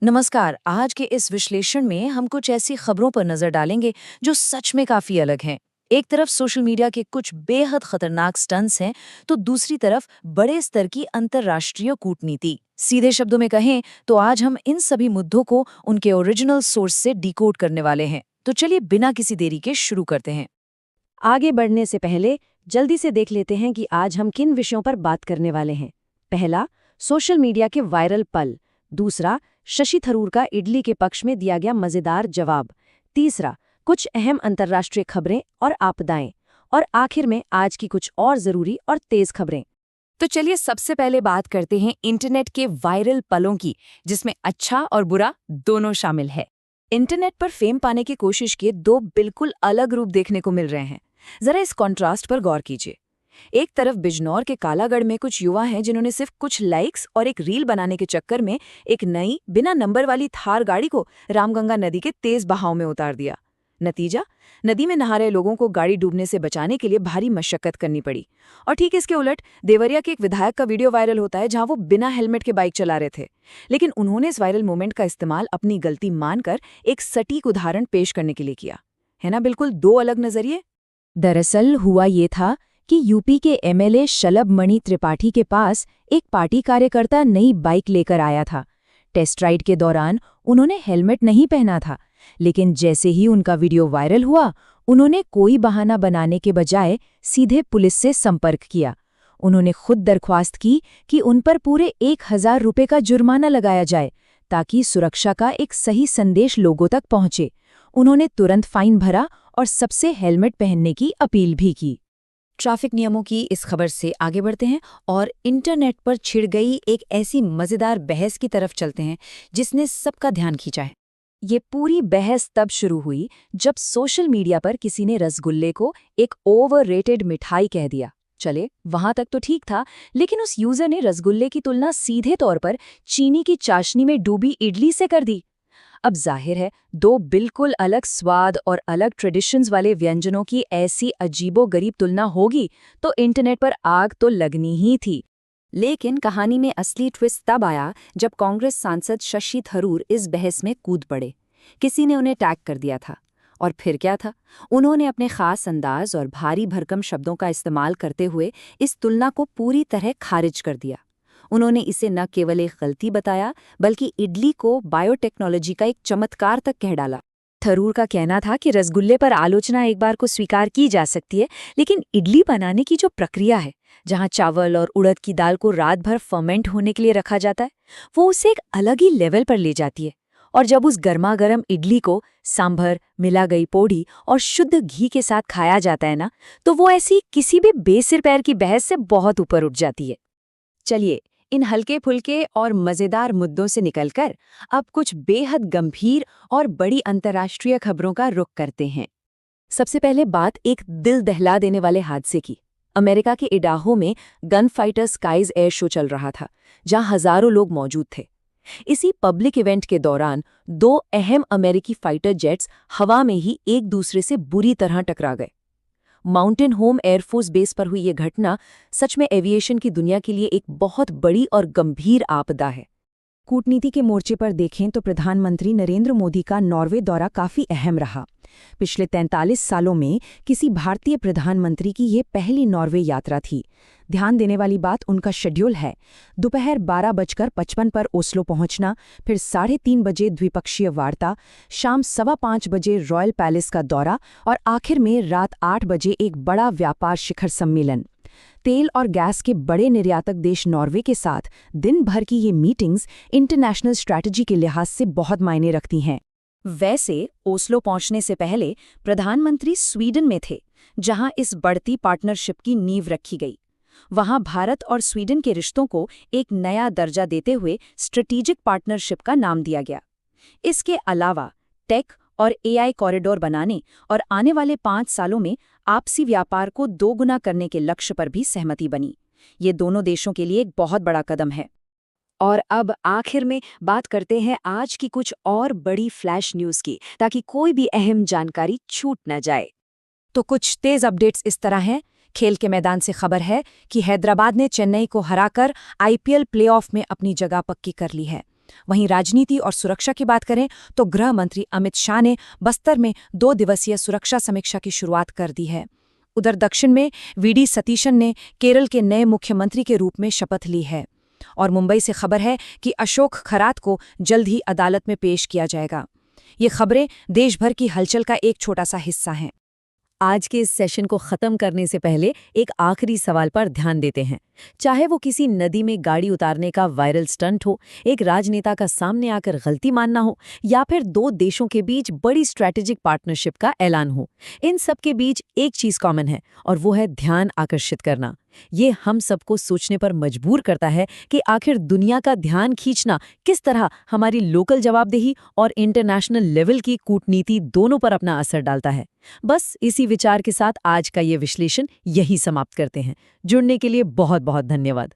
नमस्कार। आज के इस विश्लेषण में हम कुछ ऐसी खबरों पर नजर डालेंगे जो सच में काफी अलग हैं। एक तरफ सोशल मीडिया के कुछ बेहद खतरनाक स्टंट्स हैं, तो दूसरी तरफ बड़े स्तर की अंतर्राष्ट्रीय कूटनीति। सीधे शब्दों में कहें तो आज हम इन सभी मुद्दों को उनके ओरिजिनल सोर्स से डिकोड करने वाले हैं। तो चलिए बिना किसी देरी के शुरू करते हैं। आगे बढ़ने से पहले जल्दी से देख लेते हैं कि आज हम किन विषयों पर बात करने वाले हैं। पहला, सोशल मीडिया के वायरल पल। दूसरा, शशि थरूर का इडली के पक्ष में दिया गया मजेदार जवाब। तीसरा, कुछ अहम अंतर्राष्ट्रीय खबरें और आपदाएं। और आखिर में आज की कुछ और जरूरी और तेज खबरें। तो चलिए सबसे पहले बात करते हैं इंटरनेट के वायरल पलों की, जिसमें अच्छा और बुरा दोनों शामिल है। इंटरनेट पर फेम पाने की कोशिश के दो बिल्कुल अलग रूप देखने को मिल रहे हैं। जरा इस कॉन्ट्रास्ट पर गौर कीजिए। एक तरफ बिजनौर के कालागढ़ में कुछ युवा हैं जिन्होंने सिर्फ कुछ लाइक्स और एक रील बनाने के चक्कर में एक नई बिना नंबर वाली थार गाड़ी को रामगंगा नदी के तेज बहाव में उतार दिया। नतीजा, नदी में नहा रहे लोगों को गाड़ी डूबने से बचाने के लिए भारी मशक्कत करनी पड़ी। और ठीक इसके उलट देवरिया के एक विधायक का वीडियो वायरल होता है जहां वो बिना हेलमेट के बाइक चला रहे थे, लेकिन उन्होंने इस वायरल मोमेंट का इस्तेमाल अपनी गलती मानकर एक सटीक उदाहरण पेश करने के लिए किया। है ना, बिल्कुल दो अलग नजरिए। दरअसल हुआ ये था कि यूपी के एमएलए शलभ मणि त्रिपाठी के पास एक पार्टी कार्यकर्ता नई बाइक लेकर आया था। टेस्ट राइड के दौरान उन्होंने हेलमेट नहीं पहना था, लेकिन जैसे ही उनका वीडियो वायरल हुआ, उन्होंने कोई बहाना बनाने के बजाय सीधे पुलिस से संपर्क किया। उन्होंने खुद दरख्वास्त की कि उन पर पूरे 1000 रुपये का जुर्माना लगाया जाए, ताकि सुरक्षा का एक सही संदेश लोगों तक पहुंचे। उन्होंने तुरंत फाइन भरा और सबसे हेलमेट पहनने की अपील भी की। ट्रैफिक नियमों की इस खबर से आगे बढ़ते हैं और इंटरनेट पर छिड़ गई एक ऐसी मजेदार बहस की तरफ चलते हैं जिसने सबका ध्यान खींचा है। ये पूरी बहस तब शुरू हुई जब सोशल मीडिया पर किसी ने रसगुल्ले को एक ओवररेटेड मिठाई कह दिया। चले, वहां तक तो ठीक था, लेकिन उस यूजर ने रसगुल्ले की तुलना सीधे तौर पर चीनी की चाशनी में डूबी इडली से कर दी। अब जाहिर है, दो बिल्कुल अलग स्वाद और अलग ट्रेडिशंस वाले व्यंजनों की ऐसी अजीबोगरीब तुलना होगी तो इंटरनेट पर आग तो लगनी ही थी। लेकिन कहानी में असली ट्विस्ट तब आया जब कांग्रेस सांसद शशि थरूर इस बहस में कूद पड़े। किसी ने उन्हें टैग कर दिया था, और फिर क्या था, उन्होंने अपने खास अंदाज और भारी भरकम शब्दों का इस्तेमाल करते हुए इस तुलना को पूरी तरह खारिज कर दिया। उन्होंने इसे न केवल एक गलती बताया, बल्कि इडली को बायोटेक्नोलॉजी का एक चमत्कार तक कह डाला। थरूर का कहना था कि रसगुल्ले पर आलोचना एक बार को स्वीकार की जा सकती है, लेकिन इडली बनाने की जो प्रक्रिया है, जहां चावल और उड़द की दाल को रात भर फर्मेंट होने के लिए रखा जाता है, वो उसे एक अलग ही लेवल पर ले जाती है। और जब उस गर्मा गर्म इडली को सांभर, मिला गई पोड़ी और शुद्ध घी के साथ खाया जाता है ना, तो वो ऐसी किसी भी बेसिर पैर की बहस से बहुत ऊपर उठ जाती है। चलिए, इन हल्के फुल्के और मजेदार मुद्दों से निकलकर अब कुछ बेहद गंभीर और बड़ी अंतर्राष्ट्रीय खबरों का रुख करते हैं। सबसे पहले बात एक दिल दहला देने वाले हादसे की। अमेरिका के इडाहो में gun fighter skies air show चल रहा था, जहां हजारों लोग मौजूद थे। इसी पब्लिक इवेंट के दौरान दो अहम अमेरिकी फाइटर जेट्स हवा में ही एक दूसरे से बुरी तरह टकरा गए। माउंटेन होम एयरफोर्स बेस पर हुई ये घटना सच में एविएशन की दुनिया के लिए एक बहुत बड़ी और गंभीर आपदा है। कूटनीति के मोर्चे पर देखें तो प्रधानमंत्री नरेंद्र मोदी का नॉर्वे दौरा काफी अहम रहा। पिछले 43 सालों में किसी भारतीय प्रधानमंत्री की ये पहली नॉर्वे यात्रा थी। ध्यान देने वाली बात उनका शेड्यूल है। दोपहर 12:55 पर ओस्लो पहुंचना, फिर 3:30 बजे द्विपक्षीय वार्ता, शाम 5:15 बजे रॉयल पैलेस का दौरा और आखिर में रात 8 बजे एक बड़ा व्यापार शिखर सम्मेलन। तेल और गैस के बड़े निर्यातक देश नॉर्वे के साथ दिन भर की ये मीटिंग्स इंटरनेशनल स्ट्रैटेजी के लिहाज से बहुत मायने रखती हैं। वैसे ओस्लो पहुंचने से पहले प्रधानमंत्री स्वीडन में थे, जहां इस बढ़ती पार्टनरशिप की नींव रखी गई। वहां भारत और स्वीडन के रिश्तों को एक नया दर्जा देते हुए स्ट्रेटेजिक पार्टनरशिप का नाम दिया गया। इसके अलावा टेक और एआई कॉरिडोर बनाने और आने वाले 5 सालों में आपसी व्यापार को 2 गुना करने के लक्ष्य पर भी सहमति बनी। ये दोनों देशों के लिए एक बहुत बड़ा कदम है। और अब आखिर में बात करते हैं आज की कुछ और बड़ी फ्लैश न्यूज़ की, ताकि कोई भी अहम जानकारी छूट न जाए। तो कुछ तेज अपडेट्स इस तरह हैं। खेल के मैदान से खबर है कि हैदराबाद ने चेन्नई को हराकर आईपीएल प्लेऑफ में अपनी जगह पक्की कर ली है। वहीं राजनीति और सुरक्षा की बात करें तो गृह मंत्री अमित शाह ने बस्तर में 2 दिवसीय सुरक्षा समीक्षा की शुरुआत कर दी है। उधर दक्षिण में वीडी सतीशन ने केरल के नए मुख्यमंत्री के रूप में शपथ ली है। और मुंबई से खबर है कि अशोक खरात को जल्द ही अदालत में पेश किया जाएगा। ये खबरें देश भर की हलचल का एक छोटा सा हिस्सा हैं। आज के इस सेशन को खत्म करने से पहले एक आखिरी सवाल पर ध्यान देते हैं। चाहे वो किसी नदी में गाड़ी उतारने का वायरल स्टंट हो, एक राजनेता का सामने आकर गलती मानना हो, या फिर दो देशों के बीच बड़ी स्ट्रैटेजिक पार्टनरशिप का ऐलान हो, इन सब के बीच एक चीज कॉमन है और वो है ध्यान आकर्षित करना। ये हम सबको सोचने पर मजबूर करता है कि आखिर दुनिया का ध्यान खींचना किस तरह हमारी लोकल जवाबदेही और इंटरनेशनल लेवल की कूटनीति दोनों पर अपना असर डालता है। बस इसी विचार के साथ आज का ये विश्लेषण यही समाप्त करते हैं। जुड़ने के लिए बहुत बहुत धन्यवाद।